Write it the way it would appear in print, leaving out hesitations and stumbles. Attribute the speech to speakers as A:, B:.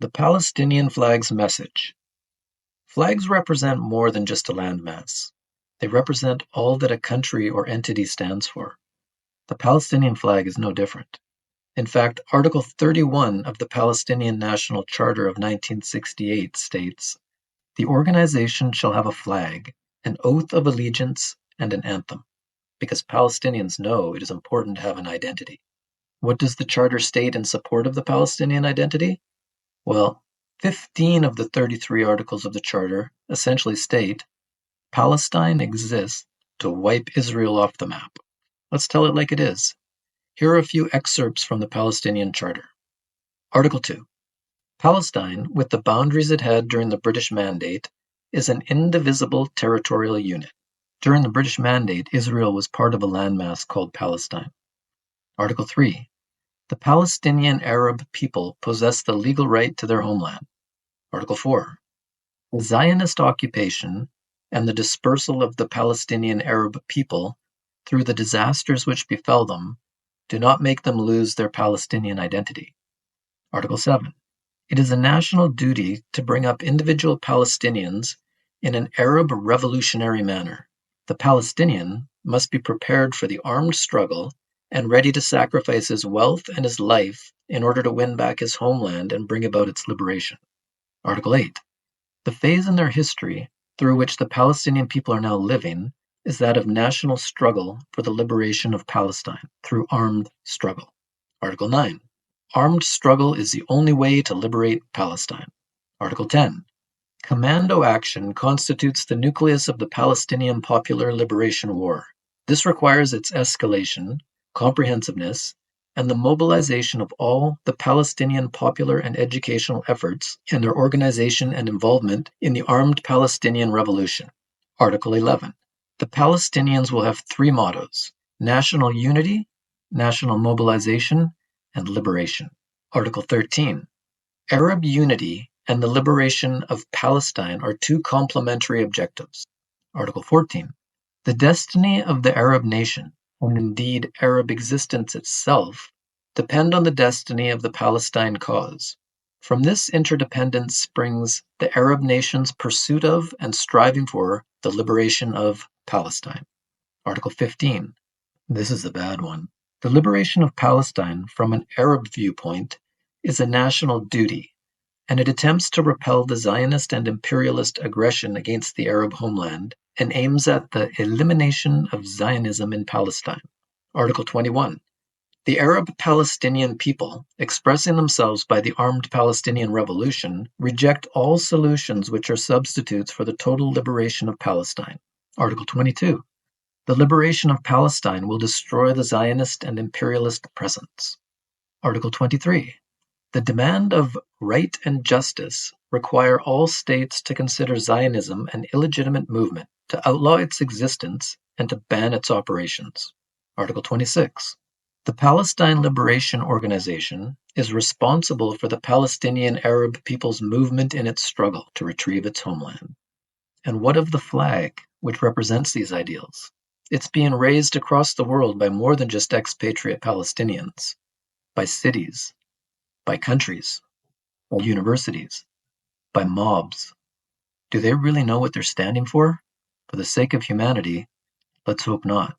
A: The Palestinian flag's message. Flags represent more than just a landmass. They represent all that a country or entity stands for. The Palestinian flag is no different. In fact, Article 31 of the Palestinian National Charter of 1968 states, "The organization shall have a flag, an oath of allegiance, and an anthem," because Palestinians know it is important to have an identity. What does the Charter state in support of the Palestinian identity? Well, 15 of the 33 articles of the Charter essentially state, Palestine exists to wipe Israel off the map. Let's tell it like it is. Here are a few excerpts from the Palestinian Charter. Article 2. Palestine, with the boundaries it had during the British Mandate, is an indivisible territorial unit. During the British Mandate, Israel was part of a landmass called Palestine. Article 3. The Palestinian Arab people possess the legal right to their homeland. Article 4. The Zionist occupation and the dispersal of the Palestinian Arab people through the disasters which befell them do not make them lose their Palestinian identity. Article 7. It is a national duty to bring up individual Palestinians in an Arab revolutionary manner. The Palestinian must be prepared for the armed struggle and ready to sacrifice his wealth and his life in order to win back his homeland and bring about its liberation. Article 8. The phase in their history through which the Palestinian people are now living is that of national struggle for the liberation of Palestine through armed struggle. Article 9. Armed struggle is the only way to liberate Palestine. Article 10. Commando action constitutes the nucleus of the Palestinian Popular Liberation War. This requires its escalation, comprehensiveness, and the mobilization of all the Palestinian popular and educational efforts and their organization and involvement in the armed Palestinian revolution. Article 11. The Palestinians will have three mottos: national unity, national mobilization, and liberation. Article 13. Arab unity and the liberation of Palestine are two complementary objectives. Article 14. The destiny of the Arab nation, and indeed Arab existence itself, depend on the destiny of the Palestine cause. From this interdependence springs the Arab nation's pursuit of and striving for the liberation of Palestine. Article 15. This is the bad one. The liberation of Palestine from an Arab viewpoint is a national duty, and it attempts to repel the Zionist and imperialist aggression against the Arab homeland and aims at the elimination of Zionism in Palestine. Article 21. The Arab Palestinian people, expressing themselves by the armed Palestinian revolution, reject all solutions which are substitutes for the total liberation of Palestine. Article 22. The liberation of Palestine will destroy the Zionist and imperialist presence. Article 23. The demand of right and justice require all states to consider Zionism an illegitimate movement, to outlaw its existence, and to ban its operations. Article 26. The Palestine Liberation Organization is responsible for the Palestinian Arab people's movement in its struggle to retrieve its homeland. And what of the flag, which represents these ideals? It's being raised across the world by more than just expatriate Palestinians, by cities, by countries, by universities, by mobs. Do they really know what they're standing for? For the sake of humanity, let's hope not.